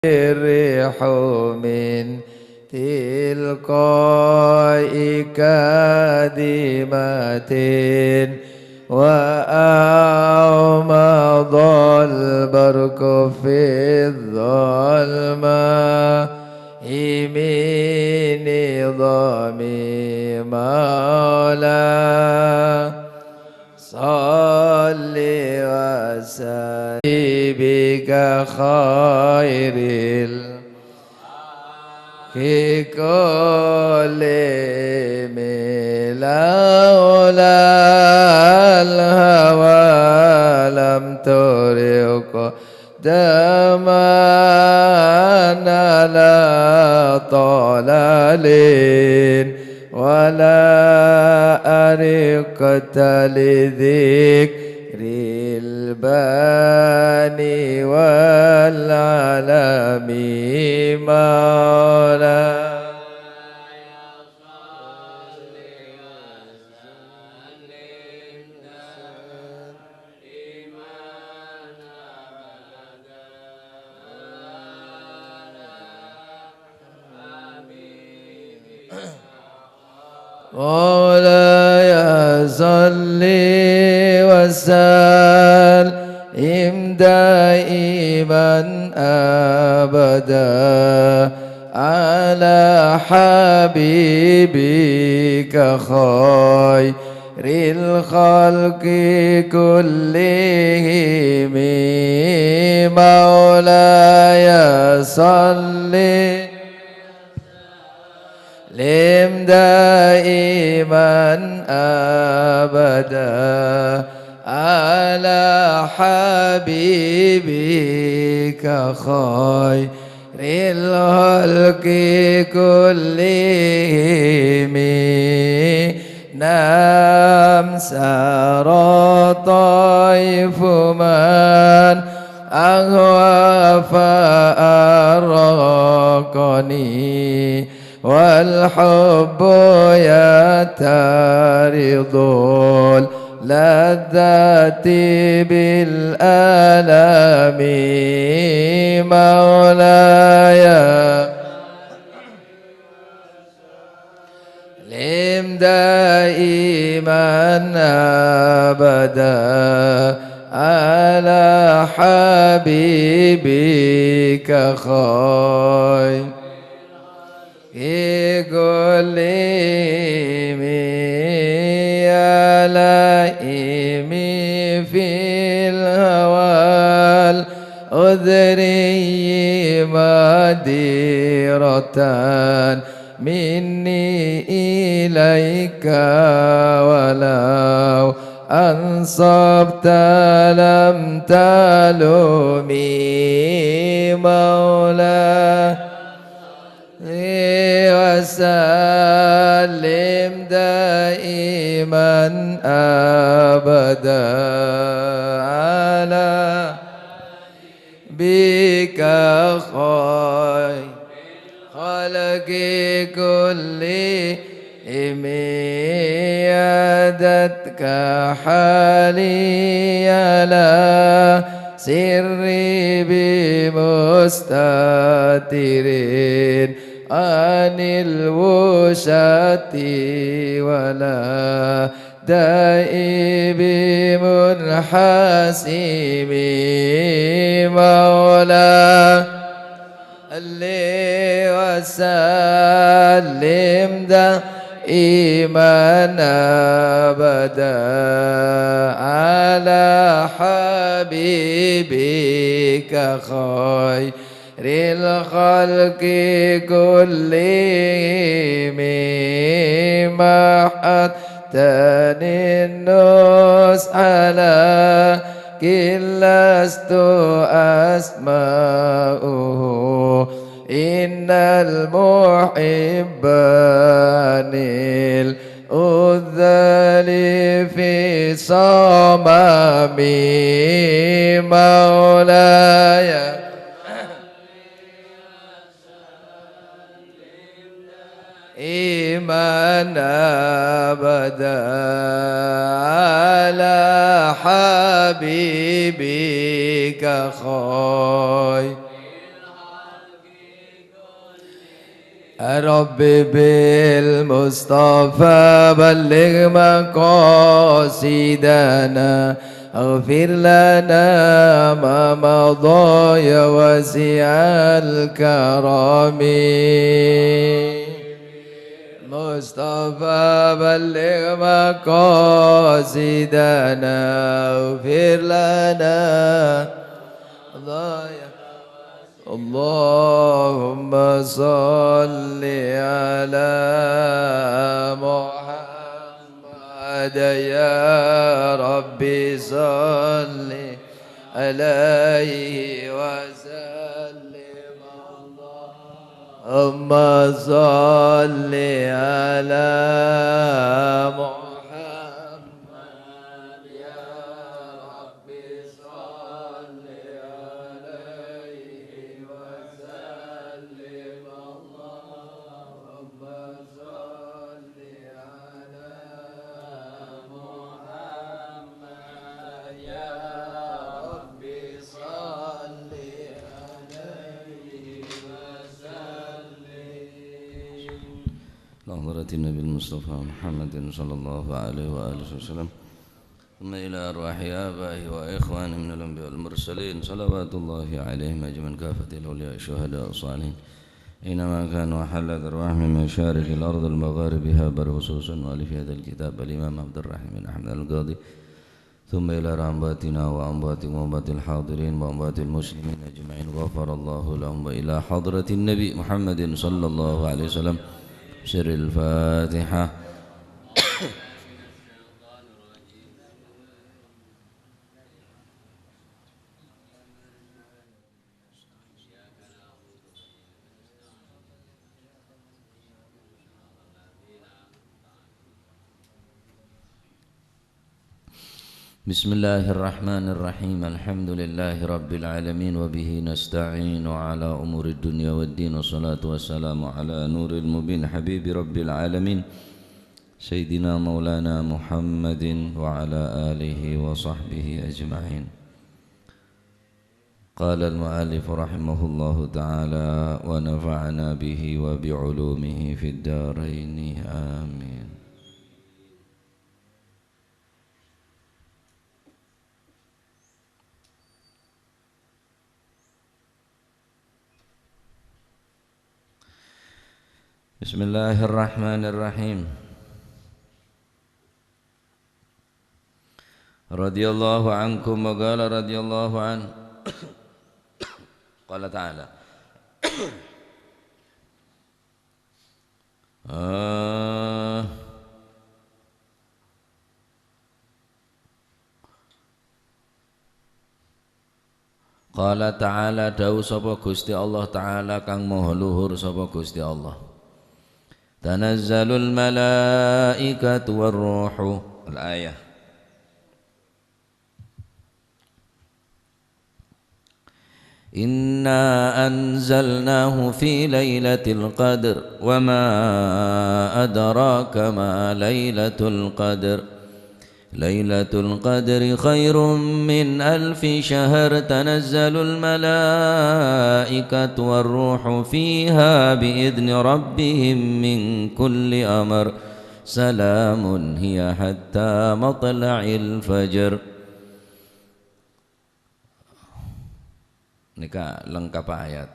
الريح من تلقاء كاذبة وأعمض البرق في الظلماء من نظام مولا صل وسلم بك خير في كل لولا الهوى لم ترق دمانا لا طلال ولا أرقت لذكر الباني والعالم مولا مولاي صل وسلم دائما أبدا على حبيبك خير الخلق كلهم مولاي صل لم دائما أبدا على حبيبك خير الخلق كلهم نام سار طيف من أهوى فأرقني والحب يتارض اللذات بالآلام مولاي لم دائما أبدا على حبيبك خير كل يا لائم في الهوى الأذري مديرة مني إليك ولو أنصبت لم تلومي مولاي وسلم دائما أبدا على بك خير خلق كلهم يدتك حالي لا سري بمستترين عن الوشاة ولا دائب منحسم مولا اللي وسلم دائما أبدا على حبيبك خير الخلق كلهم محتني النص على كل لست أسماؤه إن المحب عن الأذل في صمام مولاي إيمان أبدا على حبيبك خير ربي بالمصطفى بلغ مقاصدنا اغفر لنا ما مضى يا واسع الكرم مصطفى بلغ مقاصدنا اغفر لنا اللهم صل على محمد يا ربي صل عليه وسلم اللهم صل على محمد يا ربي صل عليه وسلم اللهم صل على محمد يا ربي صل عليه وسلم لحضرة النبي المصطفى محمد صلى الله عليه وآله وسلم ثم إلى أرواح آبائه وإخوانه من الأنبياء والمرسلين صلوات الله عليهم أجمعين كافة الأولياء الشهداء والصالحين أينما كانوا حلت أرواح من مشارق الأرض المغاربها خصوصا وألف هذا الكتاب الإمام عبد الرحيم بن أحمد القاضي ثم إلى أنباتنا وأنبات وأنبات الحاضرين وأنبات المسلمين أجمعين غفر الله لهم وإلى حضرة النبي محمد صلى الله عليه وسلم سر الفاتحة. بسم الله الرحمن الرحيم الحمد لله رب العالمين وبه نستعين على أمور الدنيا والدين والصلاة والسلام على نور المبين حبيب رب العالمين سيدنا مولانا محمد وعلى آله وصحبه أجمعين. قال المؤلف رحمه الله تعالى ونفعنا به وبعلومه في الدارين آمين. بسم الله الرحمن الرحيم. رضي الله عنكم وقال رضي الله عنه قال تعالى قال تعالى dawu sapa Gusti Allah taala kang maha luhur sapa Gusti Allah. Tanazzalul malaikatu warruhu al-ayah. Inna anzalnahu fi lailatul qadr wa ma adraka ma lailatul qadr. Lailatul qadri khairum min alfi syahr tanazzalul malaikatu warruhu fiha biidni rabbihim min kulli amr salamun hiya hatta matla'il fajr. Nika lengkap ayat.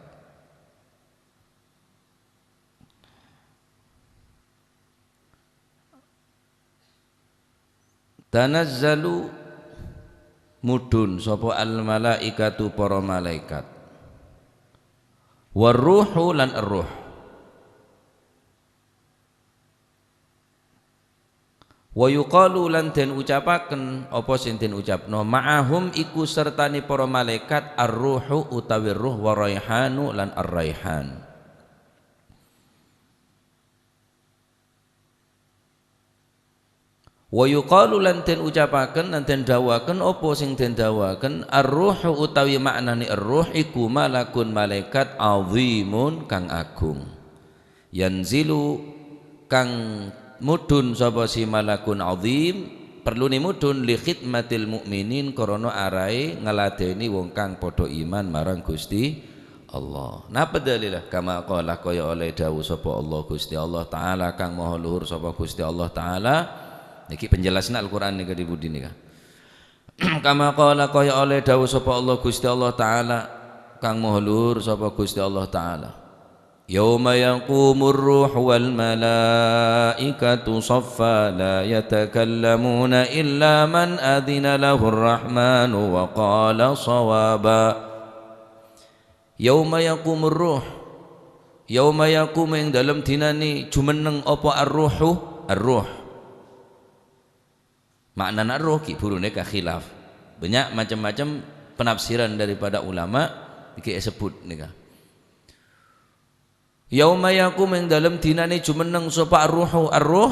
Tanazzalu mudun sapa al malaikatu para malaikat warruhu lan ar-ruh wa yuqalu lan den ucapaken apa sing den ucapno ma'ahum iku sertane para malaikat ar-ruhu utawi ruh wa raihanu lan ar-raihan. Wa yuqalu lan den ucapaken lan den dawaken apa sing den dawaken ar-ruhu utawi maknane ar-ruh iku malakun malaikat azimun kang agung yanzilu kang mudun sapa si malakun azim perlu mudun li khidmatil mukminin krana arahe ngladeni wong kang padha iman marang Gusti Allah. Napa dalilah? Kama qala kaya oleh dawuh sapa Allah Gusti Allah taala kang maha luhur sapa Gusti Allah taala. Niki penjelasan Al-Qur'an nika di budi nika. Kama qala kaya oleh dawuh sapa Allah Gusti Allah taala kang maha luhur sapa Gusti Allah taala. Yauma yaqumur ruhu wal malaikatu saffa la yatakallamuna illa man adina lahur rahmanu wa qala shawaba. Yauma yaqumur ruh, yauma yaqum ing dalam dinani jumeneng apa ar-ruhu, ar-ruh. Makna ar-ruh ki burune ka khilaf. Banyak macam-macam penafsiran daripada ulama iki sebut nika. Yauma yaqum ing dalam dinani jumeneng sapa ar-ruhu, ar-ruh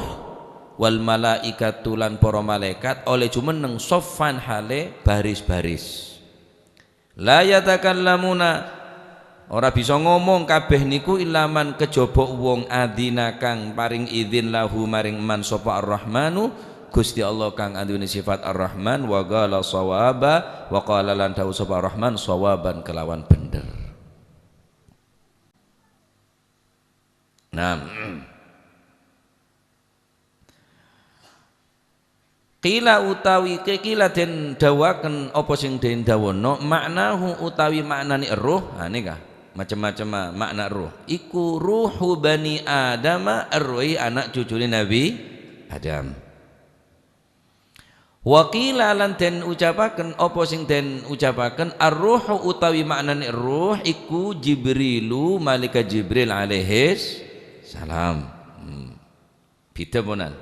wal malaikatu lan para malaikat oleh jumeneng soffan hale baris-baris. La yatakallamuna ora bisa ngomong kabeh niku ilaman kejaba wong adina kang paring izin lahu maring man sapa ar-rahmanu Gusti Allah kang andune sifat ar-rahman wa qala shawaba wa qala lan dawuh sapa ar-rahman shawaban kelawan bener. Nah, qila utawi kila den dawaken apa sing den dawono maknahu utawi maknane ruh. Ha nika macam-macam makna ruh iku ruhu bani Adam arwai anak cucune Nabi Adam. Wa qila lan den ucapaken apa sing den ucapaken ar-ruhu utawi maknane ruh iku Jibrilu malaikat Jibril alaihis salam. Beda ponan.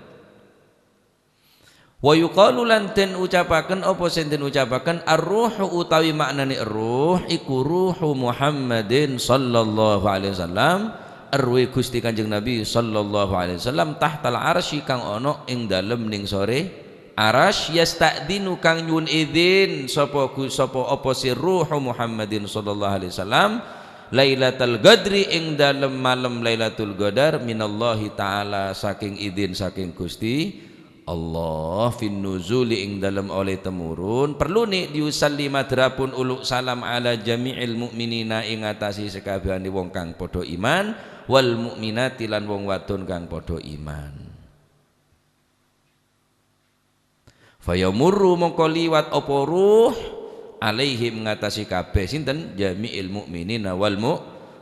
Wa yuqalu lan den ucapaken apa sing den ucapaken ar-ruhu utawi maknane ruh iku ruhu Muhammadin sallallahu alaihi wasallam arwah Gusti Kanjeng Nabi sallallahu alaihi wasallam tahtal arsy kang ana ing dalem ning sore arasy yasta'dinu kang nyuwun izin sapa apa si ruhu Muhammadin sallallahu alaihi wasallam Lailatul Qadri ing dalem malam Lailatul Qadar minallahi taala saking izin saking Gusti Allah fin nuzuli ing dalem oleh temurun perlu nih diusalli madrapun uluk salam ala jami'il mu'minina ing atasi sekabehane wong kang padha iman wal mu'minati lan wong wadon kang padha iman. Fayamurru mongko liwat apa ruh alaihi mengatasi kabeh sinten jami'il mu'minina wal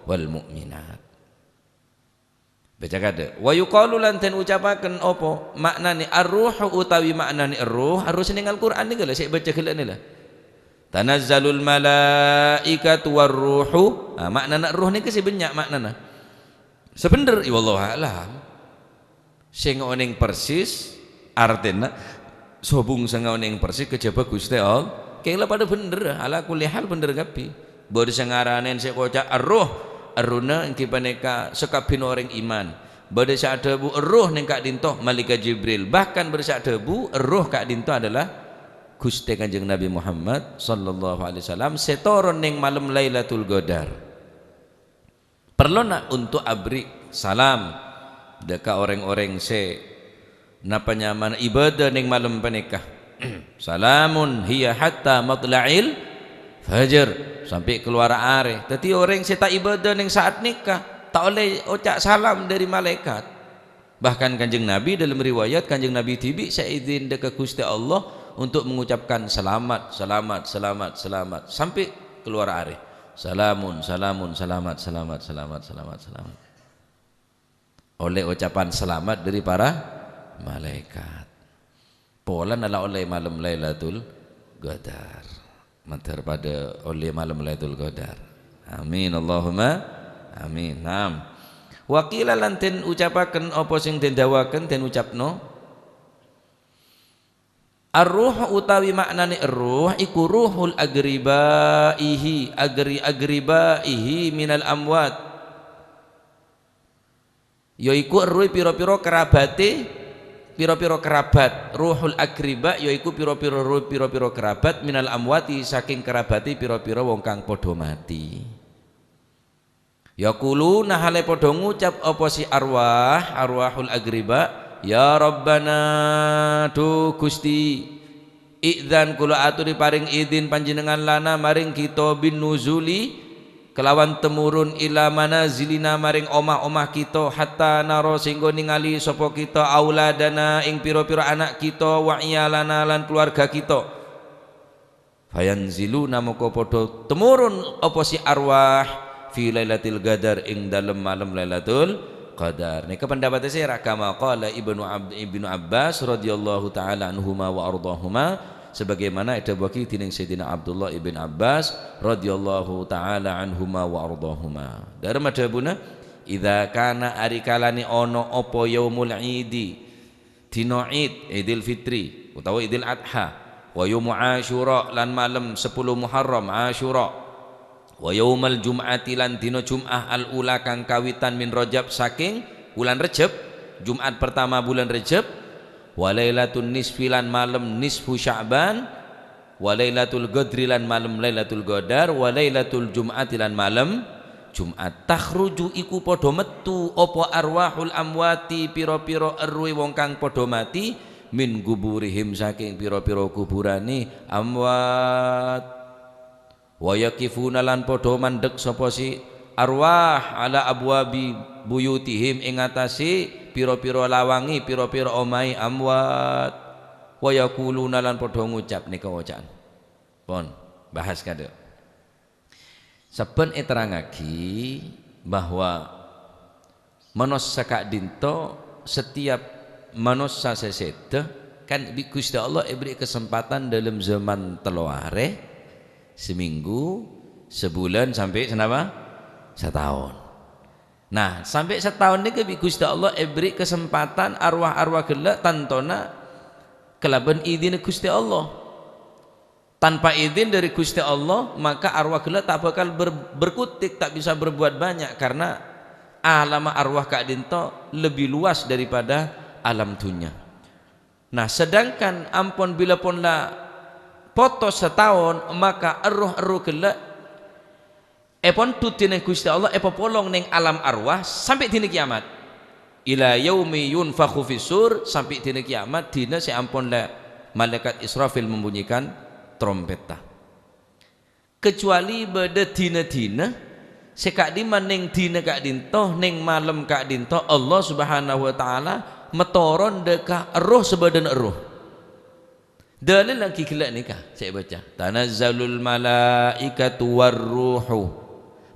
mu'minat. Baca kada wa yuqalu lan den ucapaken apa maknane ar-ruhu utawi maknane ar-ruh harus ning Al-Qur'an iki lho sik baca gelane lho tanazzalul malaikatu war-ruhu maknane ruh niki sing banyak maknana sebener wallahu alam sing oning persis artena sobung sing oning persis kejaba Gusti Allah kengla pada bener ala kulli hal bener kabeh bodho sing aranen sik kocak ar-ruh aruna engki paneka sekabeh orang iman badhe sak debu ruh ning kak dintoh malaikat Jibril bahkan bersak debu ruh kak dintoh adalah Gusti Kanjeng Nabi Muhammad sallallahu alaihi wasallam setoron ning malam Lailatul Qadar perlu nak untuk abri salam deka orang-orang se napa nyaman ibadah ning malam paneka salamun hiya hatta matla'il fajar sampai keluar are. Tadi orang yang tak ibadah ning saat nikah tak oleh ucap salam dari malaikat. Bahkan Kanjeng Nabi dalam riwayat Kanjeng Nabi tibi saya izin dekat Gusti Allah untuk mengucapkan selamat sampai keluar are. Salamun selamat. Oleh ucapan selamat dari para malaikat. Pola adalah oleh malam Lailatul Qadar. Mantar pada oleh malam Lailatul Qadar. Amin Allahumma amin. Naam. Wa qila lan den ucapaken apa sing den dawaken den ucapno ar-ruh utawi maknane ruh iku ruhul agribaihi agribaihi minal amwat yaiku ruh pira-pira kerabate piro-piro kerabat ruhul agriba yaiku piro-piro ruh piro-piro kerabat minal amwati saking kerabati piro-piro wong kang padha mati yaqulu nahale padha ngucap apa si arwahul agriba ya rabbana tu Gusti idzan kula aturi paring izin panjenengan lana maring kita bin nuzuli kelawan temurun ila manazilina maring omah-omah kita hatta naro singgo ningali sapa kita auladana ing pira-pira anak kita wa iyalana lan keluarga kita fayanziluna moko padha temurun apa si arwah fi lailatul qadar ing dalem malam lailatul qadar. Nika pendapat saya kama qala Ibnu Abbas radhiyallahu taala anhuma wa ardahuma sebagaimana ada bagi tining Sayyidina Abdullah ibn Abbas radhiyallahu taala anhuma wa ardahuma. Dari madhabuna idza kana ari kalani ono apa yaumul idi dina Id Idul Fitri utawa Idul Adha wa yaumul Asyura lan malam 10 Muharram Asyura wa yaumal jum'ati lan dina Jum'ah al-ula kang kawitan min Rajab saking bulan Rajab Jumat pertama bulan Rajab wa lailatul nisfi lan malam nisfu Sya'ban wa lailatul qadri lan malam lailatul qadar wa lailatul jum'ati lan malam Jumat takhruju iku padha metu apa arwahul amwati pira-pira erwe wong kang padha mati min guburihim saking pira-pira kuburane amwat wa yakifuna lan padha mandeg sapa si arwah ala abwabi buyutihim ing atase pira-pira lawangi pira-pira omahe amwat wa yaquluna lan padha ngucap nika wacaan pon bahas kadek saben terangake bahwa manusia kak dinto setiap manusia sesede kan Gusti Allah beri kesempatan dalam zaman teluare seminggu, sebulan sampai senapa? Setahun. Nah, sampai setahun ini Gusti Allah beri kesempatan arwah-arwah gelak tantona kelaban izin Gusti Allah. Tanpa izin dari Gusti Allah, maka arwah gelak tak bakal berkutik, tak bisa berbuat banyak karena alam arwah Kak Dinto lebih luas daripada alam dunia. Nah, sedangkan ampun bila pun lah foto setahun maka eruh gelak epon tutine Gusti Allah epo polong neng alam arwah sampai dina kiamat ila yaumi yunfakhu fisur sampai dina kiamat dina seampun la malaikat Israfil membunyikan trompeta kecuali beda dina-dina sekak di neng dina Kak Dinto neng malam Kak Dinto Allah Subhanahu wa taala metoron deka eruh sebadan eruh. Dalil lagi gelak nikah saya baca tanazzalul malaikatu warruhu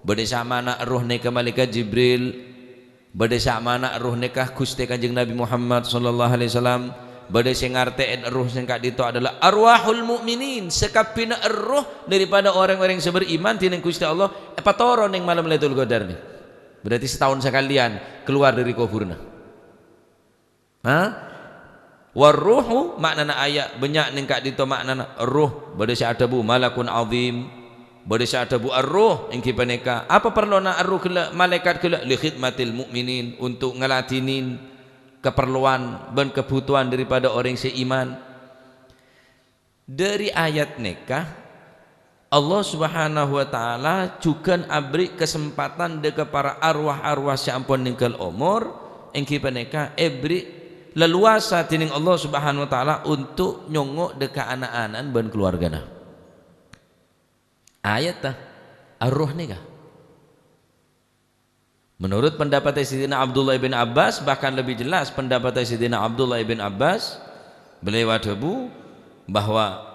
berdesa mana ruh nikah malaikat Jibril berdesa mana ruh nikah Gusti Kanjeng Nabi Muhammad sallallahu alaihi wasallam berdesa ngarteen ruh sing Kak Dito adalah arwahul mukminin sekapina ruh daripada orang-orang yang beriman tining Gusti Allah patoro ning malam Lailatul Qadar nih berarti setahun sekalian keluar dari kuburna warruhu maknana ayat banyak ning Kak Dito maknana ruh badasa adabu malakun azim badasa adabu arruh ing kipaneka apa perluna arruh kelak malaikat kelak li khidmatil mukminin untuk ngelatinin keperluan dan kebutuhan daripada orang seiman dari ayat nikah Allah Subhanahu wa taala juga abri kesempatan dekat para arwah-arwah sampun ninggal umur ing kipaneka ebri leluasa tining Allah Subhanahu wa taala untuk nyongok dekat anak-anak dan keluargana. Ayat tah ar-ruh nikah. Menurut pendapat Sayyidina Abdullah ibn Abbas bahkan lebih jelas pendapat Sayyidina Abdullah ibn Abbas beliau debu bahwa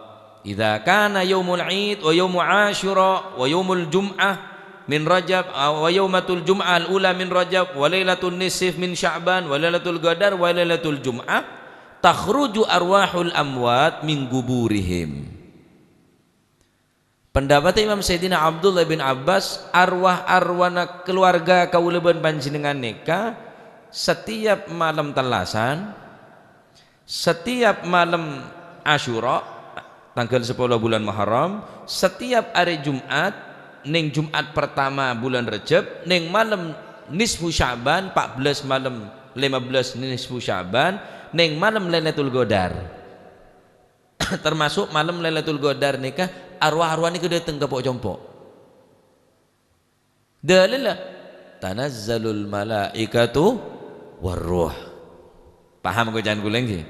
idza kana yaumul Id wa yaumul Asyura wa yaumul Jum'ah min Rajab wa yaumatul Jum'ah al-ula min Rajab wa lailatul nisf min Sya'ban wa lailatul Qadar wa lailatul Jum'ah takhruju arwahul amwat min guburihim. Pendapat Imam Sayyidina Abdullah bin Abbas arwah-arwana keluarga kaulaban panjenengan nikah setiap malam telasan setiap malam Asyura tanggal 10 bulan Muharram setiap hari Jumat ning Jumat pertama bulan Rajab ning malam nisfu Sya'ban 14 malam 15 nisfu Sya'ban ning malam Lailatul Qadar termasuk malam Lailatul Qadar nikah arwah-arwah niku dateng ke pok jompok dalil tanazzalul malaikatu warruh paham kok jangan guling nggih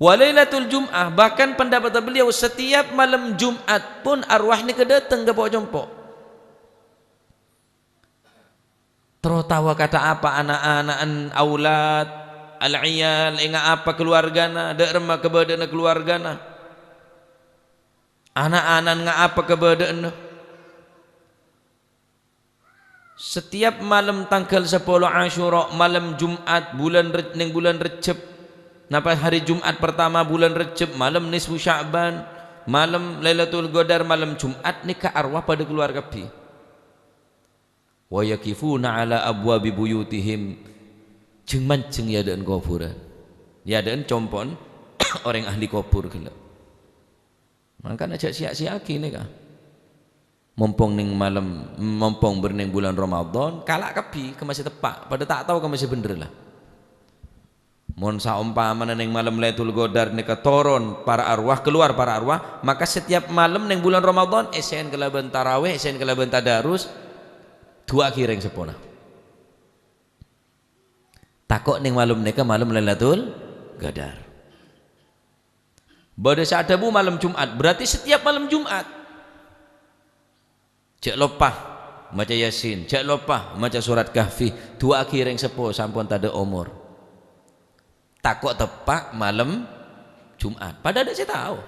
wa lailatul Jum'ah bahkan pendapat beliau setiap malam Jumat pun arwah ni kedatang ke pok jompok Tertawa kata apa anak-anak aulad al-iyal inga apa keluargana dek remah kebedaana keluargana anak-anak nga apa kebedaana. Setiap malam tanggal 10 Asyura malam Jumat bulan Recep napa hari Jumat pertama bulan Recep malam nisfu Sya'ban malam Lailatul Qadar malam Jumat nikah arwah pada keluarga pi wa yakifuna ala abwabi buyutihim jeung mancing ya deun kuburan ya deun compon orang ahli kubur gila mangkana aja sia-siaki nikah mumpung ning malam mumpung berning bulan Ramadan kalak kebi ke masih tepak pada tak tahu ke masih bener lah mun saumpamana ning malam Lailatul Qadar nika turun para arwah keluar para arwah maka setiap malam ning bulan Ramadan esen kelaban tarawih esen kelaban tadarus dua kireng sepona takok ning malam nika malam Lailatul Qadar pada saat Abu malam Jumat berarti setiap malam Jumat cek lopah maca Yasin cek lopah maca surat Kahfi dua kireng sepo sampun tada umur takok tepak malam Jumat padahal saya tahu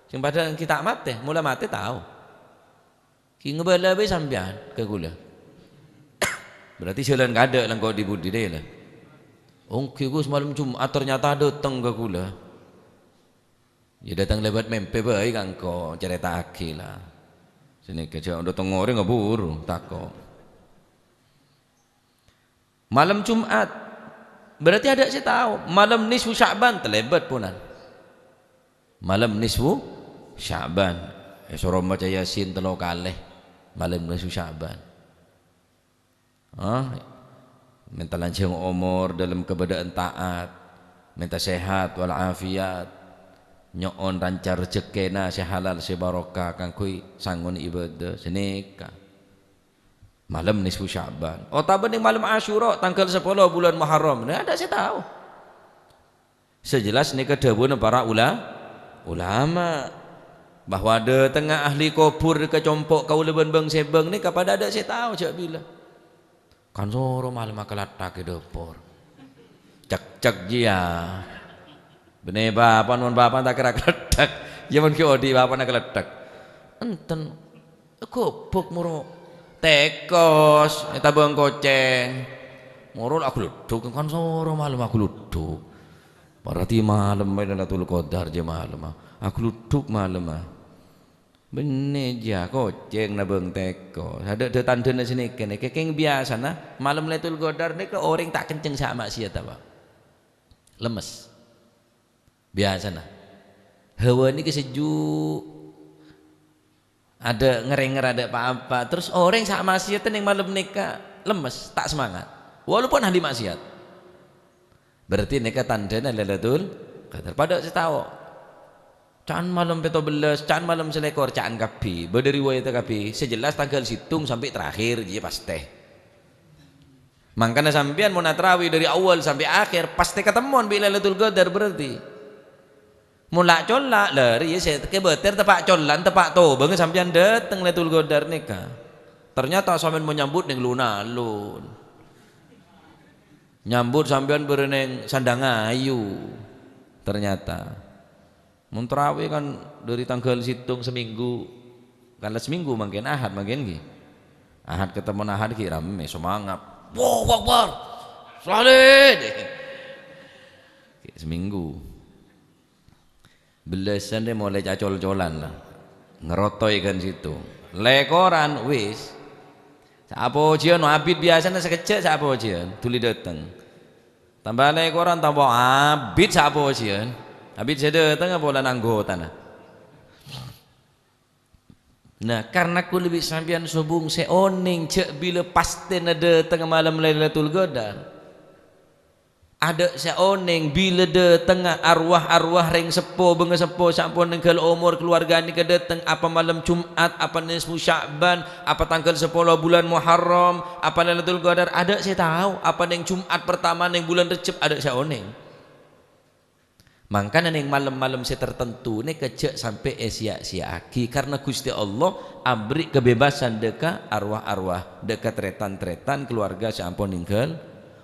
sing padahal kita mati mula mati tahu ki ngebala be sampean ke kula berarti jalan kada lang kau dibudi deh lah ki gus malam Jumat ternyata datang ke kula ya datang lewat mimpi bae kang kau cerita aki lah sini kerja udah tengore ngabur takok malam Jumat berarti ada saya tahu malam nisfu Sya'ban terlebat punan malam nisfu Sya'ban suruh baca Yasin telo kalih malam nisfu Sya'ban minta lanjang umur dalam keadaan taat minta sehat walafiat nyoon rancar rezekina sehalal sebarokah kangkui sangun ibadah senika malam nisfu Sya'ban taban ning malam Asyura tanggal 10 bulan Muharram nah ada saya tahu sejelas nika dawuhna para ulama bahwa ada tengah ahli kubur ke compok kaula beng sebeng nika pada ada saya tahu cak bila kan soro malam akalatak ke dapur cek dia bener bapak non bapak tak kira keledak zaman ki odi bapak nak keledak enten gobok muro tekos eta bang koceng muro aku luduk kan soro malam aku luduk berarti malam Lailatul Qadar je malam aku luduk malam bener ja koceng na bang tekos ada tandana sini kene keng biasa na malam Lailatul Qadar ni ke orang tak kenceng sama maksiat apa lemes biasa nah hawa ini kesejuk ada ngerenger ada apa-apa terus orang sak maksiatan yang malam nikah lemes tak semangat walaupun ahli maksiat berarti nikah tandanya Lailatul Qadar pada saya tahu can malam 17 can malam selekor can kapi berdiri riwayat kapi sejelas tanggal situng sampai terakhir dia pasti makanya sampean mau natrawih dari awal sampai akhir pasti ketemuan bi Lailatul Qadar berarti mulak colak lari ya saya kebeter tepak colan tepak to banget sampean dateng Lailatul Qadar nikah ternyata sampean menyambut ning lunalun nyambut sampean bereneng sandang ayu ternyata mun tarawih kan dari tanggal situng seminggu kan seminggu makin ahad makin ki ahad ketemu ahad ki rame semangat wow akbar salat seminggu belasan dia mulai cacol-colan lah ngerotoi kan situ lekoran wis apa ujian abid biasanya sekecil siapa ujian tuli datang tambah lekoran tambah abid siapa ujian abid saya datang apa lan anggota nah karena aku lebih sampean subung seoning cek bila pasti ada tengah malam Lailatul Qadar ada seoneng bila de tengah arwah-arwah ring sepo benga sepo sampun nengkel umur keluarga ni kedateng apa malam Jumat apa nisfu Sya'ban apa tanggal 10 bulan Muharram apa Lailatul Qadar ada saya tahu apa neng Jumat pertama neng bulan Recep ada seoneng Mangkana ning malam-malam tertentu nih kecek sampai sia-siaki karena Gusti Allah abri kebebasan deka arwah-arwah deka tretan-tretan keluarga sampun ninggal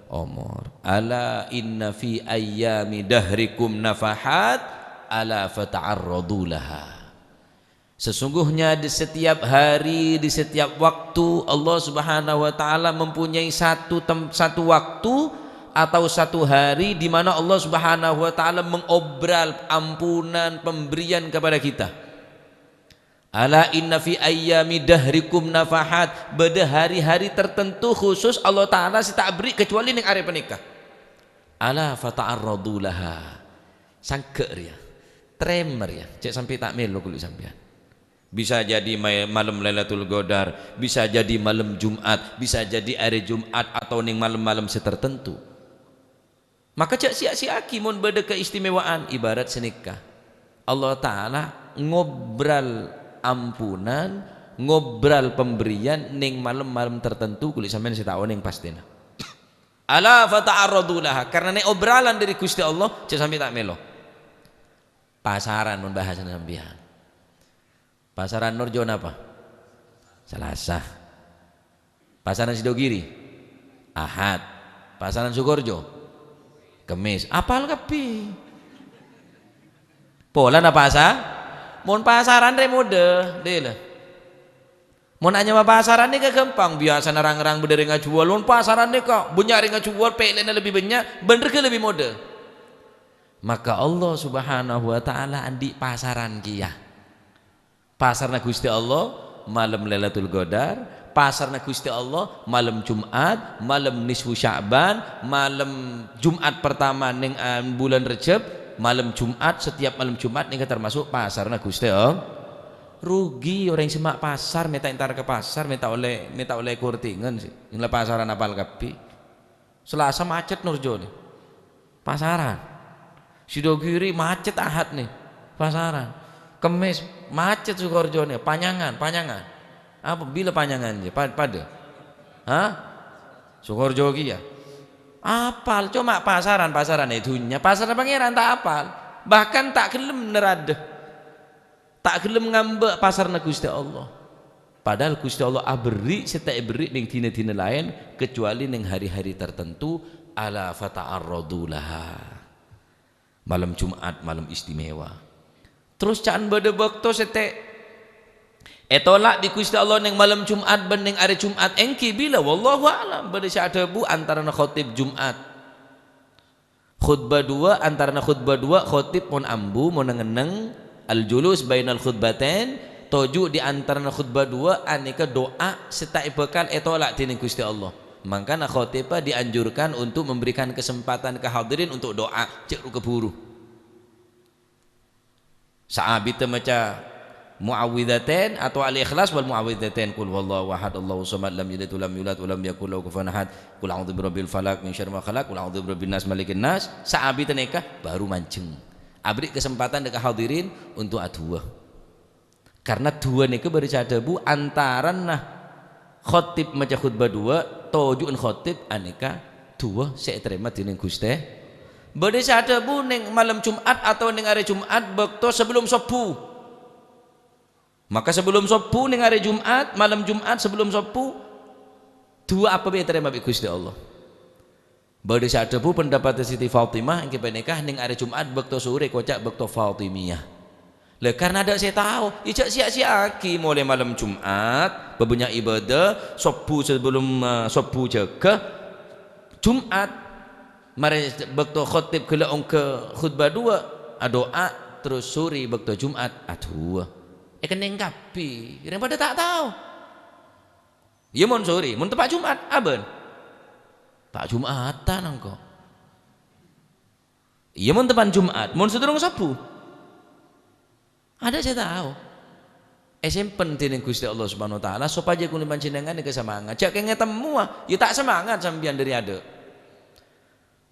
umur. Ala inna fi ayyami dahrikum nafahat ala fata'arradu laha. Sesungguhnya di setiap hari, di setiap waktu Allah Subhanahu wa taala mempunyai satu waktu atau satu hari di mana Allah Subhanahu wa taala mengobral ampunan pemberian kepada kita. Ala inna fi ayyami dahrikum nafahat, pada hari-hari tertentu khusus Allah taala tak beri kecuali ning are penikah. Ala fata'arradu laha. Sangker ya. Tremor ya. Cek sampai tak melo kulit sampean. Bisa jadi malam Lailatul Qadar, bisa jadi malam Jumat, bisa jadi hari Jumat atau ning malam-malam tertentu. Maka cak sia-siaki mun beda keistimewaan ibarat senikah. Allah taala ngobral ampunan, ngobral pemberian ning malam-malam tertentu kulit sampean setahun ning pastina. Ala fata'arradu laha, karena nek obralan dari Gusti Allah cak sampai tak melo. Pasaran mun bahasan sampean. Pasaran Nurjon apa? Selasa. Pasaran Sidogiri Ahad. Pasaran Sukorjo Kemis. Apal kepi? Pola na pasar? Mun pasaran re mode, deh. Mun hanya pasaran ni gampang biasa narang-narang berdiri ngajual. Mun pasaran ni kok bunyari ngajual pelena lebih banyak, bener ke lebih mode. Maka Allah Subhanahu wa taala andi pasaran kia. Pasarna Gusti Allah malam Lailatul Qadar, pasarna Gusti Allah malam Jumat, malam nisfu Sya'ban, malam Jumat pertama ning bulan Rejab, malam Jumat, setiap malam Jumat ning termasuk pasarna Gusti Allah. Rugi orang yang semak pasar minta entar ke pasar minta oleh kurtingan sih. Inilah pasaran apal kapi. Selasa macet Nurjo nih. Pasaran. Sidogiri macet Ahad nih. Pasaran. Kemis macet Sukoharjo nih, panyangan. Apa bila panyangannya? Pada. Hah? Sukoharjo ya. Apal cuma pasaran itunya. Pasaran pangeran tak apal. Bahkan tak gelem nerade. Tak gelem ngambek pasarna Gusti Allah. Padahal Gusti Allah abri setek beri ning dina-dina lain kecuali ning hari-hari tertentu ala fata'arradu laha. Malam Jumat malam istimewa. Terus caan bade bakto sete etolak di Gusti Allah ning malam Jumat bening hari Jumat engki bila wallahu alam bade ada bu antara khotib Jumat khutbah dua antara khutbah dua khotib mon ambu mon ngeneng al julus bainal khutbatain toju di antara khutbah dua aneka doa setai bekal etolak di Gusti Allah. Makanya khotibah dianjurkan untuk memberikan kesempatan ke hadirin untuk doa cek keburu. Saabita maca muawwidzatain atau al-ikhlas wal muawwidzatain qul huwallahu ahad Allahu samad lam yalid walam yulad walam yakul lahu kufuwan ahad qul a'udzu birabbil falaq min syarri ma khalaq qul a'udzu birabbin nas malikin nas saabita nikah baru mancing abri kesempatan dekat hadirin untuk adua karena dua nikah bercada bu antaran nah khotib maca khutbah dua tojuun khotib anika dua saya terima dening Gusti. Bade sada bu ning malam Jumat atau ning hari Jumat bekto sebelum subuh. Maka sebelum subuh ning hari Jumat, malam Jumat sebelum subuh dua apa be terima bi Gusti Allah. Bade sada bu pendapat Siti Fatimah engke nikah ning hari Jumat bekto sore kocak bekto Fatimiyah. Lah karena ada saya tahu, ijak sia-siaki mulai malam Jumat bebanyak ibadah, subuh sebelum subuh jaga Jumat mari bekto khotib kelaung ke khutbah dua doa terus suri bekto Jumat adua keneng kapi daripada tak tahu ya mon suri mon tepat Jumat aben tak Jumatan engko iya mon tepan Jumat mon sedurung sabu ada saya tahu simpen dening Gusti Allah Subhanahu wa taala supaya kulit panjenengan iki semangat jak ketemu ya tak semangat sampeyan dari ada.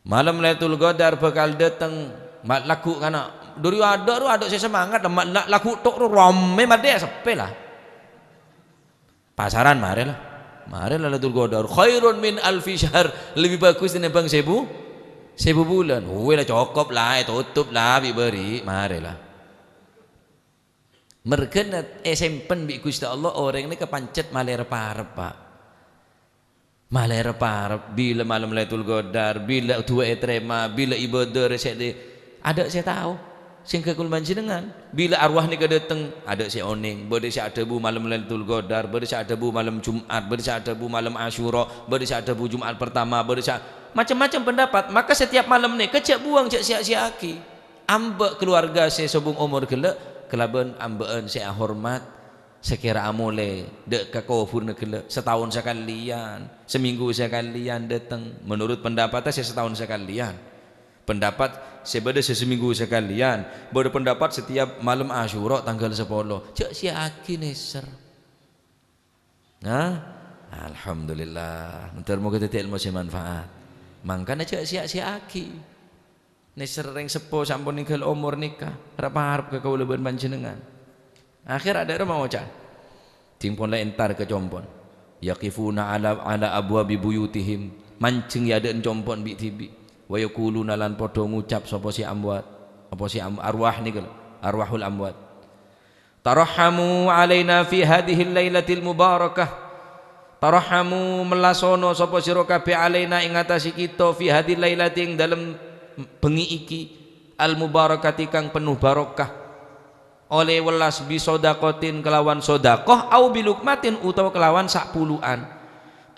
Malam Lailatul Qadar bakal datang mat laku kana duri ada saya semangat mat laku tok rame made sepe lah pasaran mari Lailatul Qadar khairun min alfi syahr lebih bagus daripada 1000 bulan. Oh lah cukup lah, tutup lah beri, marilah. Mergenat sempen bi Gusti Allah orang ni kepancet maler parep Pak. Maler parep bila malam Lailatul Qadar, bila tua terima, bila ibadah resek ada saya tahu. Sing kekul panjenengan bila arwah ni kedateng ada si oning, bade si adabu malam Lailatul Qadar, bade si adabu malam Jumat, bade si adabu malam Asyura, bade si adabu Jumat pertama, bade si macam-macam pendapat. Maka setiap malam ni kecek buang cek sia-siaki. Ambek keluarga saya sobung umur gelek kelaban ambeen saya hormat sekira amole dek kakofur nekele setahun sekalian, seminggu sekalian datang. Menurut pendapat saya setahun sekalian. Pendapat sebeda seminggu sekalian, berpendapat setiap malam Asyura tanggal 10. Cek siaki neser. Nah, alhamdulillah. Bentar moga tete ilmu manfaat. Mangkana cek siaki. Neser reng sepo sampun ninggal umur nikah. Rapa harap ke kaula ben panjenengan. Akhir ada rumah wacan. Timpon la entar ke compon. Yaqifuna ala abwabi buyutihim. Mancing ya ada compon bi tibi. Wa yaquluna lan padha ngucap sapa si amwat, apa si arwah niku, arwahul amwat. Tarahamu alaina fi hadhihi lailatil mubarakah. Tarahamu melasono sapa sira kabeh alaina ing atase kita fi hadhihi lailati ing dalem bengi iki al mubarakati kang penuh barokah. Oleh welas bi sedaqatin kelawan sedekah au bilukmatin utawa kelawan sak puluhan.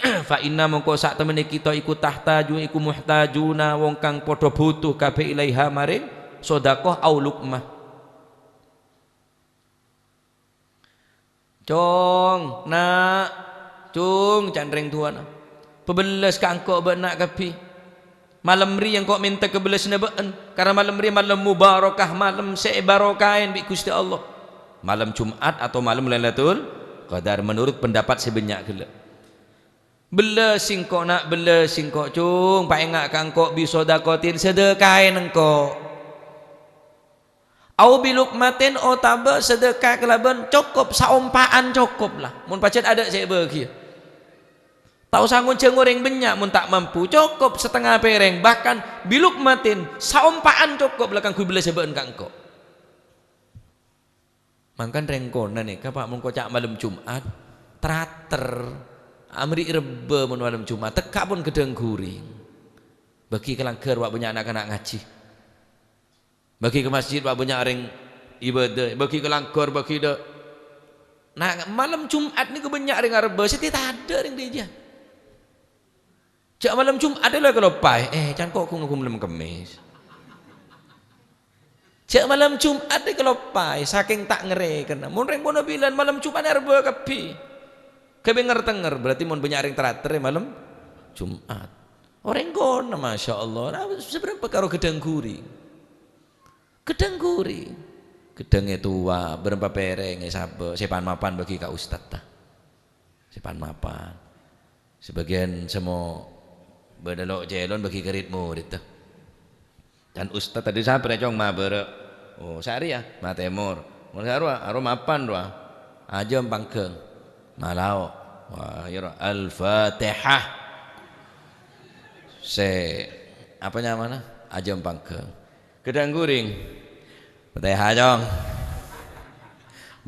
Fa inna mongko sak temene kita iku tahtaju iku muhtajuna wong kang padha butuh kabeh ilaiha maring sedekah au lukmah. Cong nak cung candreng tuana pebeles kangko benak kabeh malam ri yang kok minta kebelesna been karena malam ri malam mubarakah malam sebarokain bi Gusti Allah malam Jumat atau malam Lailatul Qadar menurut pendapat sebanyak gila. Beles singkok nak beles singkok cung pak engak kangkok bisa dakotin sedekahin engkau au bilukmatin otaba sedekah kelaban cukup saumpaan cukup lah mun pacet ada saya bagi tahu sanggun cengoreng banyak mun tak mampu cukup setengah pereng bahkan bilukmatin saumpaan cukup belakang ku beles sebeen kangkok mangkan rengkona nih kapak mun kocak malam Jumat trater amri rebe mun malam Jumat teka pun gedeng guring bagi kelangker wak banyak anak-anak ngaji bagi ke masjid wak banyak ring ibadah bagi kelangker bagi de nah malam Jumat ni kebanyak ring rebe setiap ada ring dia cak malam Jumat adalah kalau pai can kok aku malam Kemis cak malam Jumat ni kalau pai saking tak ngere kena mun ring bono bilan malam Jumat rebe kapi kebenger tenger berarti mau banyak ring teratur malam Jumat orang kono masya Allah nah, seberapa karo gedang guring gedangnya tua berapa pereng sabe sepan mapan bagi kak ustad ta sepan mapan sebagian semua bedalok jelon bagi kerit murid ta dan ustad tadi sabar cong mabar oh sehari ya matemur mun sarua aro mapan doa aja pangkeng malau wah ya al-fatihah apa namanya ajam pangkeng gedang guring fatihah jong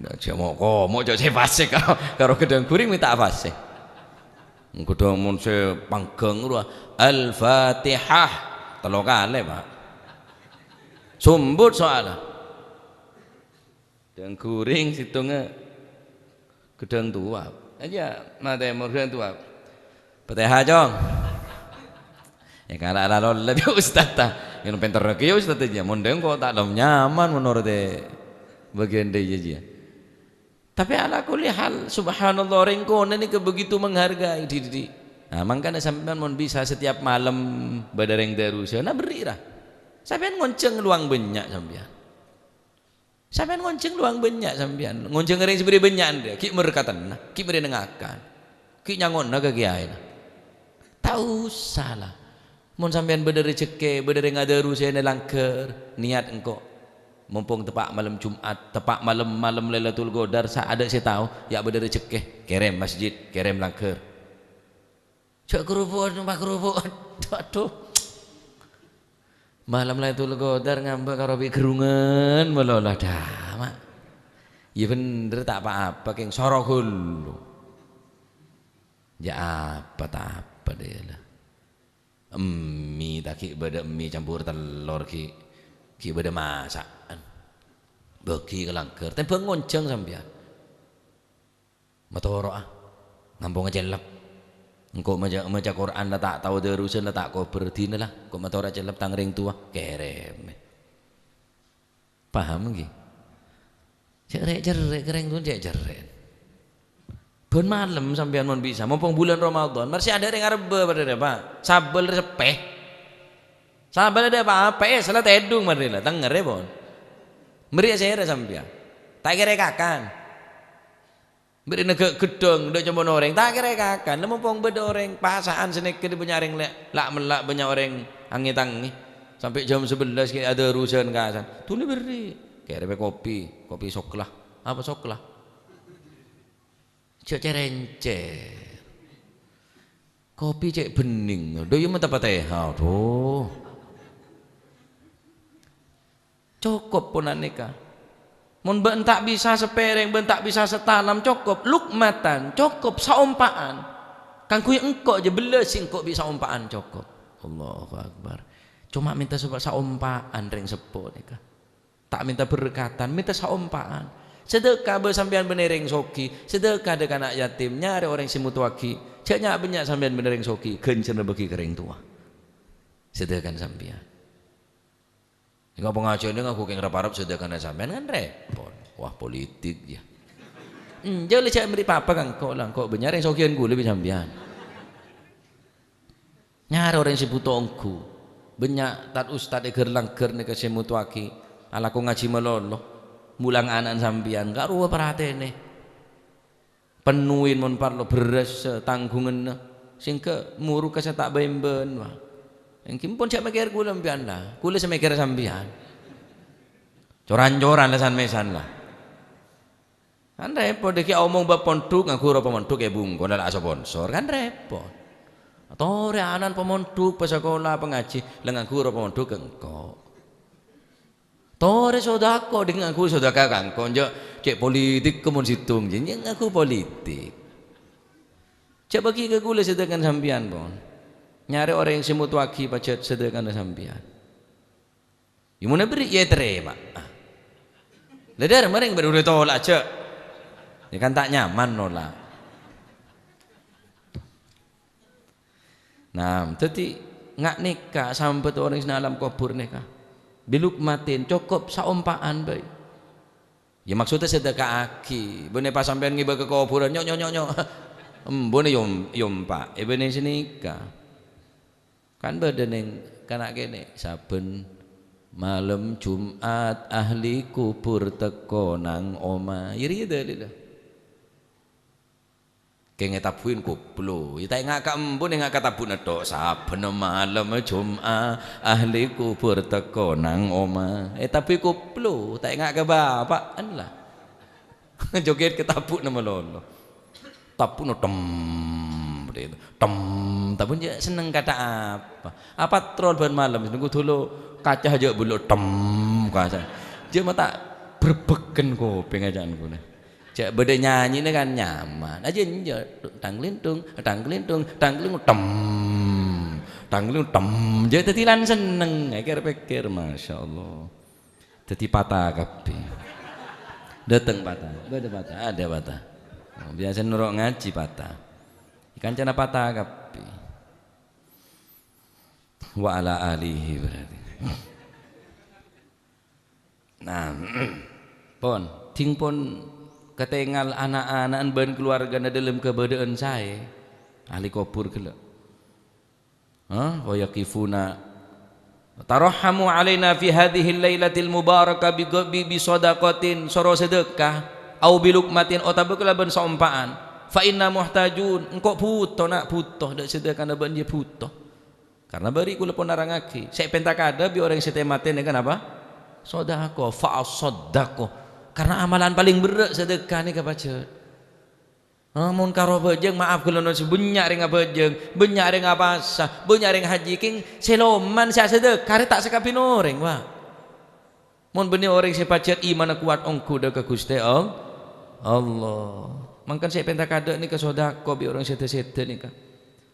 ndak cemo komo cok se fasih karo gedang guring minta fasih gedang mun se pangkeng al-fatihah telo kali Pak sumbut soalnya gedang guring situngnya gedang tua aja mata emor gedang tua Fatihah jong ya kalau ala lebih ustad ta yang pintar lagi ustad aja mondeng kok tak dom nyaman menurut bagian dia aja tapi ala kulli hal subhanallah ringkon ini kebegitu menghargai diri nah makanya sampean mon bisa setiap malam badareng terus nah berira sampean ngonceng luang banyak sampean ngonceng luang banyak sampean ngonceng ngering seberi banyak dia ki merkatan ki merenengakan ki nyangon ke kiai tahu salah mun sampean beda rezeki beda ngadaru saya nelangker niat engkau mumpung tepak malam Jumat tepak malam Lailatul Qadar ada saya tahu ya beda rezeki kirim masjid kirim langker cek kerupuk numpak kerupuk aduh Malam Lailatul Qadar ngambek karo pi gerungan melolah dah mak. Ya bener tak apa-apa keng soro hulu. Ya apa deh lah. Mie tak ki beda mie campur telur ki beda masakan. Bagi kelangker, tapi ngonceng sampean. Matoro ngampung ngejelep. Engkau maca Quran lah tak tahu terusan lah tak kober dina lah. Kau matoro jelep tangring tua kerem. Paham nggih? Jerek kereng tuh jerek. Bon malam sampean mon bisa, mumpung bulan Ramadan, masih ada yang ngarep pada Pak. Sabel sepeh. Sabel ada apa? Salah tedung madela, denger ya bon. Meri saya sampean. Tak kira kakan. Beri negek gedong, udah coba noreng, tak kira kakan. Mumpung beda orang, pasaan seneke di penyaring lak melak banyak orang angi-tangi. Sampai jam 11 kayak ada urusan kasan. Tuh ni beri. Kayak kopi soklah. Apa soklah? Cek cerencer. Kopi cek bening. Do yo mata pateh. Aduh. Cukup pun aneka. Mun bentak bisa sepereng, bentak bisa setanam cukup. Lukmatan cukup saumpaan. Kang kuy engkau je beles engkau bisa umpaan cukup. Allahu Akbar. Cuma minta sebab saumpaan ring sepo nika. Tak minta berkatan, minta saumpaan. Sedekah bersambian benereng soki, sedekah dengan anak yatim, nyari orang simutuaki, caknya banyak sambian benereng soki, kencen bagi kering tua. Sedekah sambian. Jika pengajian ini aku keng raparap sedekah sambian kan repot. Wah politik ya. Jangan lecak beri apa kan kau lang kau benyareng sokian gue lebih sambian. Nyari orang simutuangku, banyak tat ustad eger langker nih kesimutuaki. Ala ko ngaji melolo mulang anak sambian gak ruwa perhatene penuhin mon parlo beres tanggungan sing ke muru kasa tak bemben wah engkim pun cak meker kula sambian lah kula semeker sambian coran-coran lesan mesan lah kan repot deki omong bab ponduk ngaku ro pemonduk e bungko ndak sponsor kan repot atau anan pemonduk pesekolah pengaji lengan ngaku ro pemonduk engko Tore sodako dengan aku sodaka kangkon je cek politik kemun situng je aku politik cek bagi ke gula sedekan sambian pun nyari orang yang semut waki pacet sedekan sambian imuna beri ya terima ledar mereng berudah tolak cek ya kan tak nyaman nolak nah tadi ngak nikah sampai orang yang alam kubur nikah biluk matin cukup saumpaan baik ya maksudnya sedekah aki bone pas sampean ngiba ke kuburan nyok bone yom pak bone sinika kan badan yang kanak kene saben malam Jumat ahli kubur teko nang oma iri dalil kenge tabuin koplo ya tak ngak embun ngak tabun tok saben malam Jumat ahli kubur teko nang oma tapi koplo tak ngak ke bapak kan lah joget ke tabuk nama lolo tabuk no tem tabun je seneng kata apa troll ban malam nunggu dulu kaca aja bulu tem kaca dia mata berbeken kopi ngajaan ku cak beda nyanyi ini kan nyaman aja nje tanglintung tem jadi tetilan seneng pikir masya Allah jadi patah kapi dateng patah ada patah biasa nuruk ngaji patah ikan cana patah kapi wa ala alihi berarti nah pon ting pon ketengal anak-anak ben keluarga dalam keberadaan saya ahli kubur kelak wa yaqifuna tarahamu alaina fi hadhihi lailatil mubarakah bi sadaqatin soro sedekah au bi lukmatin otabukla ben saumpaan fa inna muhtajun engkau butuh nak butuh dak sedekah ben dia butuh karena bari kula pun narangake saya pentakada bi orang setematen dengan apa sedekah fa sadaqah karena amalan paling berat sedekah ni kebaca Mun karo bejeng maaf kula nun banyak ring bejeng, banyak ring pasah, banyak ring haji king seloman sak sedekah tak sekapi noreng wa. Mun benih orang si pacet iman kuat ongku dah ke Gusti Allah. Mangkan saya pentak kada ni ke sodako bi orang sete-sete ni ka.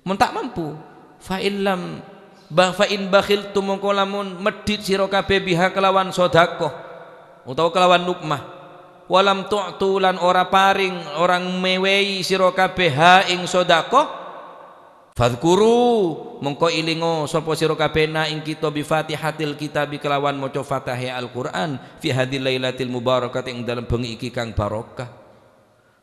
Mun tak mampu, fa in bakhiltum mongko lamun medit sira kabeh biha kelawan sodako utawa kelawan nukmah. Walam tu'tu lan ora paring orang mewehi sira kabeh ha ing sedekah fadhkuru mongko ilingo sapa sira kabeh na ing kita bi Fatihatil kitab kelawan maca Fatihah Al-Qur'an fi hadhil lailatil mubarakah ing dalam bengi iki kang barokah.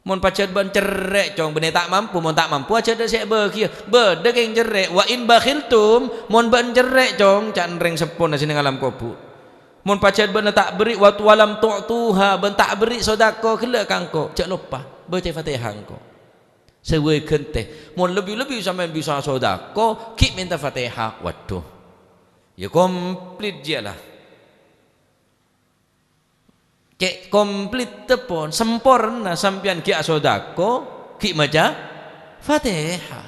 Mun pacet ben cerek cong bene tak mampu mun tak mampu aja dak sek beki bedek ing cerek wa in bakhiltum mun ben cerek cong can reng sepon sini alam kubur. Mun pacet bener tak beri waktu walam tu'tuha ben tak beri sedekah kelak kangko cak lupa baca Fatihah engko sewe kente mun lebih-lebih sampean bisa sedekah ki minta Fatihah waduh ya komplit je lah cek komplit tepon sempurna sampean ki sedekah ki maca Fatihah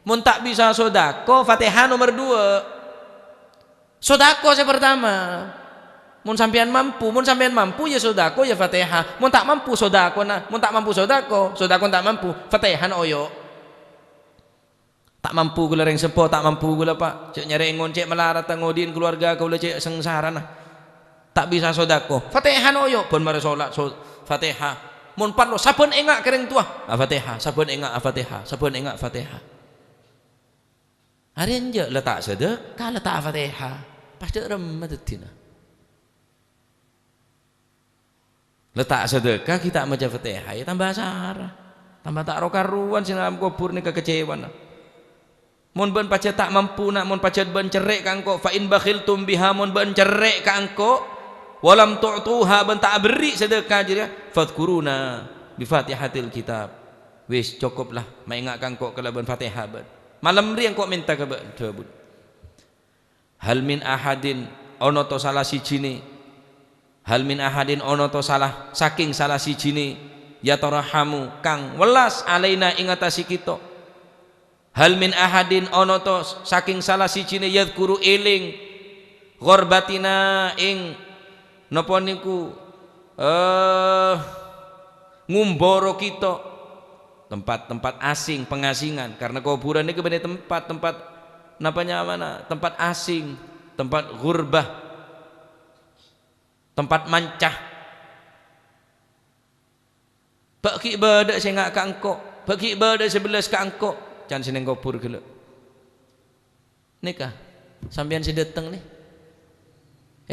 mun tak bisa sedekah Fatihah nomor 2 sedekah saya pertama. Mun sampean mampu ya sedekah ya Fatihah. Mun tak mampu sedekah nah, mun tak mampu sedekah tak mampu Fatihah oyo. Tak mampu gula reng sepo, tak mampu gula Pak. Cek nyari ngoncek melarat ngodin keluarga kau cek sengsara nah. Tak bisa sedekah. Fatihah oyo pun mari salat Fatihah. Mun parlo saben engak kereng tua, Fatihah, saben engak Fatihah, saben engak Fatihah. Hari enje letak sedekah letak Fatihah. Pasti remet dina. Letak sedekah kita maca Fatihah ya tambah sarah tambah tak rokaruan sing dalam kubur ni kekecewaan. Mun ben pacet tak mampu nak mun pacet ben cerek ka engko fa in bakhiltum biha mun ben cerek ka engko walam tu'tuha ben tak beri sedekah je fadhkuruna bi Fatihatil kitab wis cukuplah maingat ka engko kelaban Fatihah ben malam ri engko minta ke debut hal min ahadin ono to salah siji ni hal min ahadin ono to salah saking salah sijine ya tarahamu kang welas alaina ing atasi kita hal min ahadin ono to saking salah sijine yadhkuru eling ghorbatina ing napa niku ngumboro kita tempat-tempat asing pengasingan karena kuburan ini kebenar tempat-tempat napanya mana tempat asing tempat ghurbah tempat mancah bagi badak saya ngak kangkok bagi badak 11 kangkok jangan seneng kubur gelek nikah sampean si dateng nih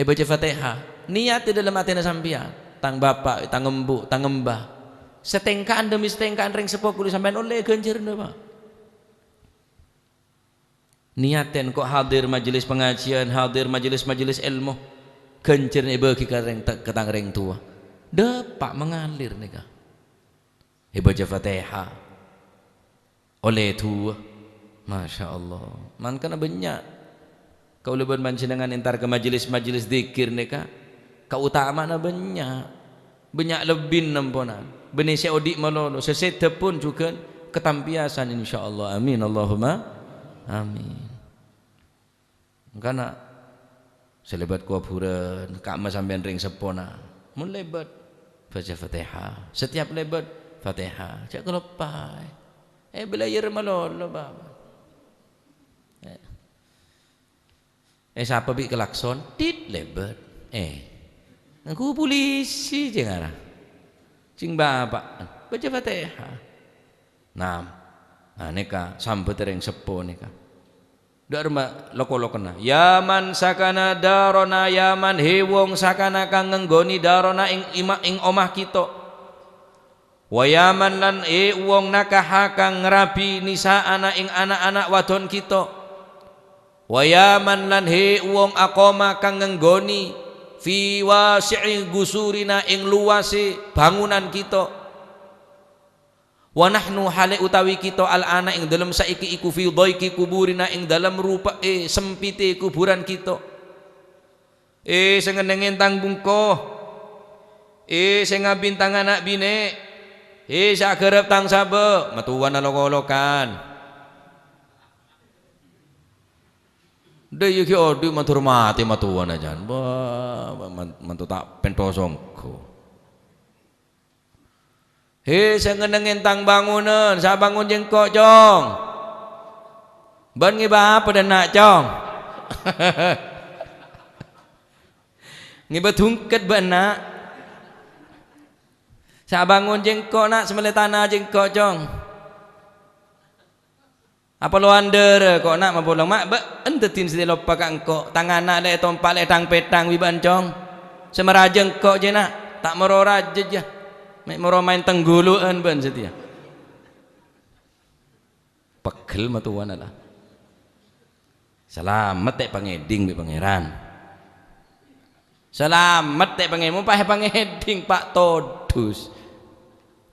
baca Fatihah niat di dalam hati sampean tang bapak tang embu tang embah setengkaan demi setengkaan ring sepo kudu sampean oleh ganjarna Pak niaten kok hadir majelis pengajian hadir majelis ilmu kencir nih bagi ketang reng tua dapat mengalir nih kah baca Fatihah oleh tua Masya Allah man kana banyak kau lebih mancinangan entar ke majelis zikir nih kah keutamaan banyak lebih namponan benih seodik malono sesete pun juga ketampiasan insya Allah amin Allahumma amin karena selebat kuburan kak sampean ring sepona mun lebat baca Fatihah setiap lebat Fatihah cak kelopai belayar malolo baba siapa bi kelakson tit lebat aku polisi jangan cing bapak baca Fatihah nah neka sampai ring sepo neka Dharma loko-lokona yaman sakana darona yaman hewong sakana kang ngenggoni darona ing omah kita wa yaman lan wong nakaha kang ngrabi nisaana ing anak-anak wadon kita wa yaman lan wong aqoma kang ngenggoni fi wasi'i gusurina ing luase bangunan kita wa nahnu hale utawi kita al-ana ing dalam saiki iku fi dhaiki kuburina ing dalam rupa sempite kuburan kita sing ngeneng entang bungko sing ngabintang anak bine sak kerep tang sabe matuan alok-olokan. Deui ki odi matur mati matuan aja. Mantu tak pentosongko. Sing ngenengin tang bangunan, sa bangun jengkok cong. Ban ngibah apa dan nak cong. Ngibah tungket ban nak. Sa bangun jengkok nak semele tanah jengkok cong. Apa lo under kok nak mabolong mak be entetin sini lopa ka engko tangan nak le tompak le tang petang wi bancong semerajeng kok je nak tak mero raje je mek mero main tengguluan ben setia pegel matuan lah selamat tek pangeding bi pangeran selamat tek pangemu pahe pangeding Pak Todus.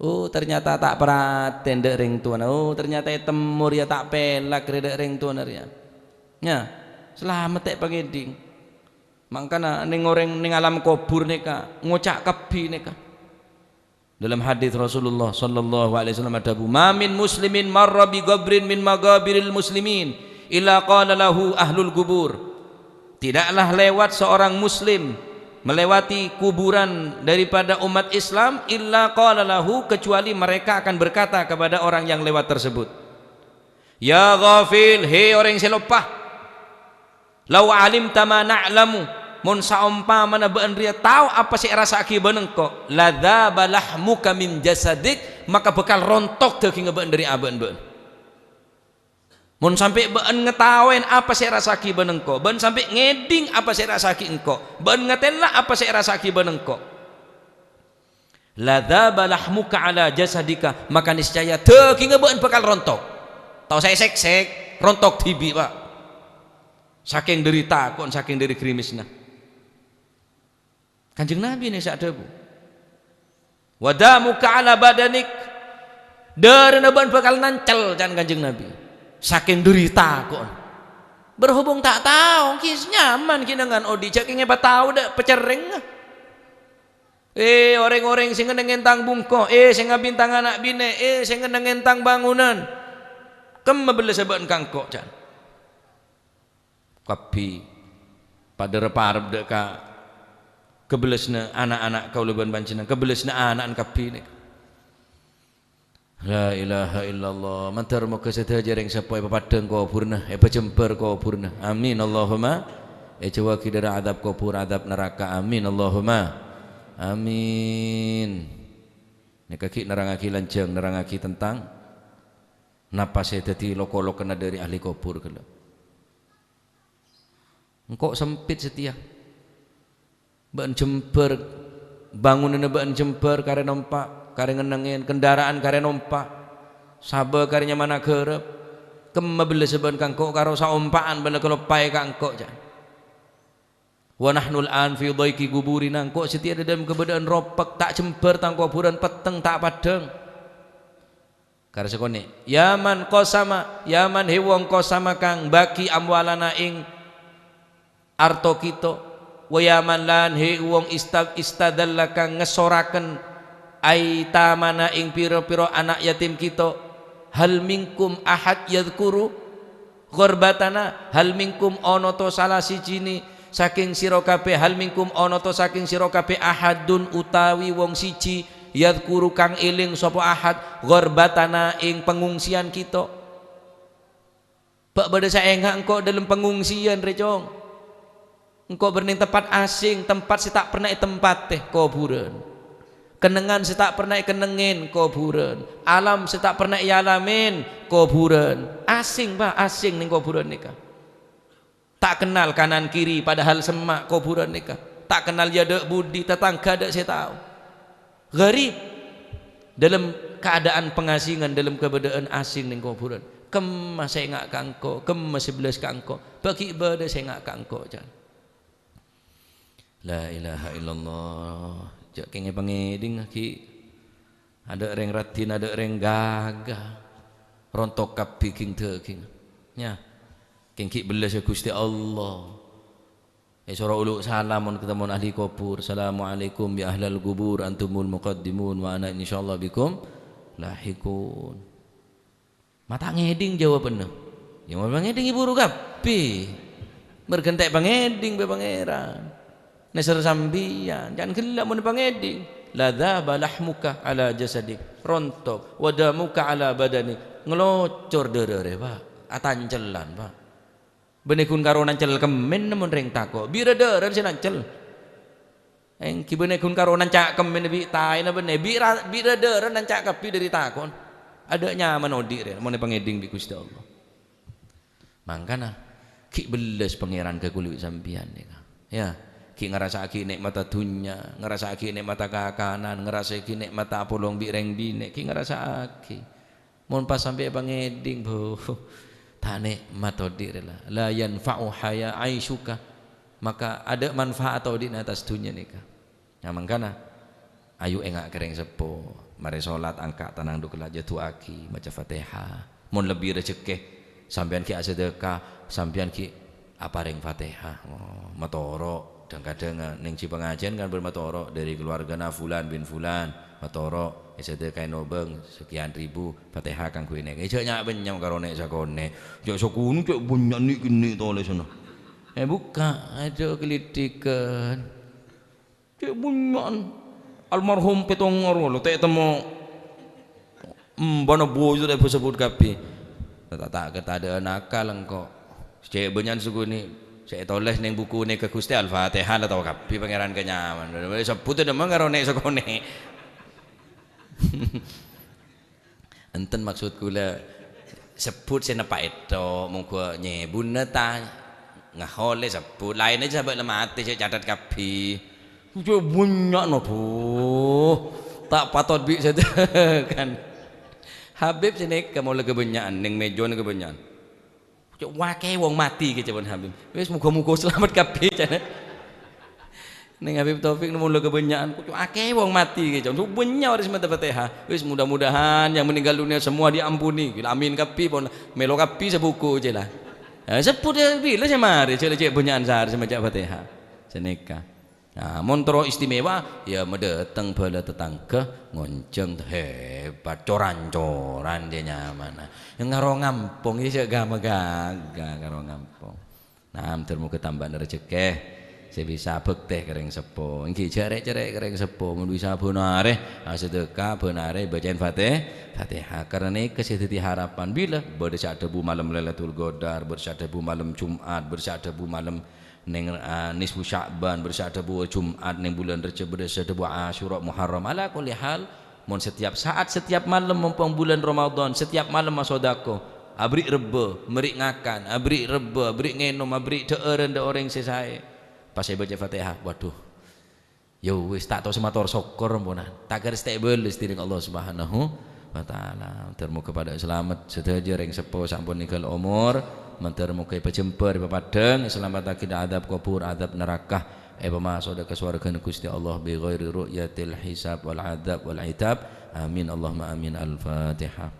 Oh ternyata tak perhatiin dek ring tuan. Oh ternyata temur ya tak pelak dek ring tuan ya. Ya selamat tek pangeding. Makana ning orang ning alam kubur nika ngocak kebi nika. Dalam hadis Rasulullah sallallahu alaihi wasallam ada mamin muslimin marra bi gabrin min magabiril muslimin illa qala lahu ahlul kubur. Tidaklah lewat seorang muslim melewati kuburan daripada umat Islam illa qala lahu kecuali mereka akan berkata kepada orang yang lewat tersebut ya ghafil hei orang yang selopah law alimta ma na'lamu mun saumpamana beun ria tahu apa sih rasa aki beunengko ladzaba lahmuka min jasadik maka bekal rontok teu ki ngebeun dari abeun-beun mun sampai beun ngetawen apa sih rasaki benengko beun sampai ngeding apa sih rasaki engko beun ngetela apa sih rasaki benengko ladzaba lahmuka ala jasadika maka niscaya teu ki ngebeun bakal rontok tau saya sek rontok tibi Pak saking derita kon saking dari krimisna Kanjeng Nabi nih sak debu wadamuka ala badanik deurna beun bakal nancel can Kanjeng Nabi saking derita kok berhubung tak tahu kis nyaman ki dengan odi cak ngepa tahu dak pecereng orang-orang sing ngenengen tang bungko sing ngabintang anak bine sing ngenengen tang bangunan kemebele sebeun kangkok can kapi pada reparep dek ka kebelesna anak-anak kauluban bancenan kebelesna anak kapi nek la ilaha illallah mantar mo keseta jareng sapoy papadeng ko purna pacemper ko purna amin Allahumma jawa kidara adab kubur adab neraka amin Allahumma amin nek kaki nerangaki lanjeng nerangaki tentang napa saya dadi loko-loko kena dari ahli kubur kala engkau sempit setia ben jember bangunane ben jember kare nompak kare ngenengin kendaraan kare nompak sabe karenya mana kerep kemebele seban kangko karo saumpaan bener kelopai kangko jan wa nahnul an fi dhaiki kuburina kok setia dalam keberadaan ropek tak jember tang kuburan peteng tak padeng kare sekone yaman qasama yaman he wong qasama kang baki amwalana ing arto kita wa yaman lan he wong istadalla kang ngesoraken aitamana ing piro-piro anak yatim kita hal minkum ahad yadhkuru ghorbatana hal minkum ono to salah sijini saking sira kabeh hal minkum ono to saking sira kabeh ahadun utawi wong siji yadhkuru kang eling sapa ahad ghorbatana ing pengungsian kita bak bade saenga engko dalam pengungsian recong engko berning tempat asing tempat si tak pernah tempat teh kuburan kenengan setak pernah kenengin kuburan alam setak pernah ialamin kuburan asing Pak asing ning kuburan nikah tak kenal kanan kiri padahal semak kuburan nikah tak kenal ya dek budi tetangga dek saya tahu gharib dalam keadaan pengasingan dalam keberadaan asing ning kuburan kemas saya ngak kangko kemas 11 kangko bagi ibadah saya ngak kangko jan la ilaha illallah jak kenge pangeding ki ada reng ratin ada reng gagah rontok kapi king teu king nya king ki belas Gusti Allah sura ulu salamun ketemu ahli kubur assalamualaikum ya ahlal kubur antumul muqaddimun wa ana insyaallah bikum lahikun. Mata ngeding jawabannya. Ya mau ngeding ibu rugapi. Mergentek pangeding be pangeran. Neser sambian jangan gelak mun pangeding. La dzaba lahmuka ala jasadik. Rontok wadamuka ala badani. Ngelocor derere Pak. Atancelan Pak. Benekun karo nancel kemen namun reng tako. Bira deren si nancel. Engki benekun karo nancak kemen bi tai na bene. Bira deren nancak kapi dari takon. Ada nyaman odik re. Mun pangeding bi Gusti Allah. Mangkana ki beles pangeran ke kulit sampian ya. Ki ngrasaki nikmat dunya, ngrasaki nikmat kakanan, ngrasaki nikmat apolong bi reng bine, ki ngrasaki. Mun pas sampai pangeding bo tak nikmat odik lah. La yanfa'u haya aishuka. Maka ada manfaat odik atas dunia nikah. Ya mangkana ayu engak kereng sepo, mari salat angkat tanang duklah jatuaki maca Fatihah. Mun lebih rezeki sampean ki sedekah, sampean ki apareng Fatihah. Oh, matoro kadang-kadang ning ci pengajian kan bermatoro dari keluarga fulan bin fulan, matoro sedekah nobeng sekian ribu Fatihah kang kuwi nek. Ejak nyak benyam karo nek sakone. Jek sakune cek bunyak niki nik to le sono. Buka ada kelitikan. Cek bunyak almarhum petongor lo tek temo bana boyo dak sebut kapi. Tak ada nakal engkau. Cek benyan suku ni saya tulis neng buku ni ke Gusti Al-Fatihah atau kapi pangeran kenyaman. Sebut tu demang karo nek sakone. Enten maksudku lah sebut saya nampak itu mungko nyebun ta ngahole sebut lain aja sampai lemati saya catat kapi. Cek banyak no tuh. Tak patut bi saya kan. Habib sini kamu lagi kebanyakan neng mejon kebanyakan. Cuk wakai wong mati ke jaman Habib. Wis muga-muga selamat kabeh jane. Neng Habib Taufik nemu lagi kebanyakan. Cuk wakai wong mati ke jaman. Banyak orang semata Fatihah. Wis mudah-mudahan yang meninggal dunia semua diampuni. Amin kapi pun melo kapi sebuku je lah. Sebut dia bila saya mari cek banyakan sehari semacam Fatihah. Seneka. Nah, montro istimewa ya mendatang bala tetangga ngonceng hebat coran-coran dia nyaman. Yang ngaro ngampung ini saya gama-gaga ngaro ngampung. Nah, termu ketambahan rezeki saya bisa bekte kering sepo. Engki cerek-cerek kering sepo mun bisa benare sedekah benare bacain Fatihah karena ini kesediti harapan bila bersyadebu malam Lailatul Qadar, bersyadebu malam Jumat, bersyadebu malam neng nisfu Sya'ban, bersyadebu Jumat neng bulan Rejab, bersyadebu Asyura Muharram. Ala kulli hal mun setiap saat setiap malam mumpung bulan Ramadan setiap malam masodako abri rebe merik ngakan abri rebe abri ngenom abri deureun de orang sesae pas saya baca Fatihah waduh yo wis tak tau semator syukur mpunan tak garis tak beles dening Allah Subhanahu wa taala. Termu kepada selamat sedaya ring sepo sampun ninggal umur mentermu ke pejemper papadeng selamat akidah adab kubur adab neraka pemasoda ke swarga Gusti Allah bi ghairi ru'yatil hisab wal adab wal itab amin Allahumma amin. Al-Fatihah.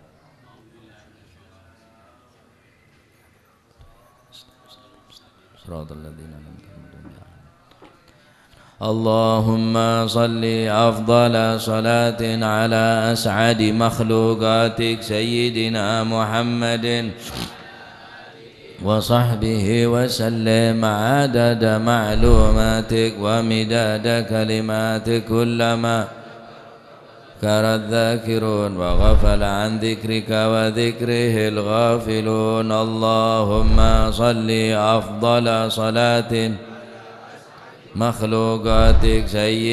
Shiratal ladzina an'amta اللهم صل أفضل صلاة على أسعد مخلوقاتك سيدنا محمد وصحبه وسلم عدد معلوماتك ومداد كلماتك كلما ذكر الذاكرون وغفل عن ذكرك وذكره الغافلون. اللهم صل أفضل صلاة مخلوقاتك سيد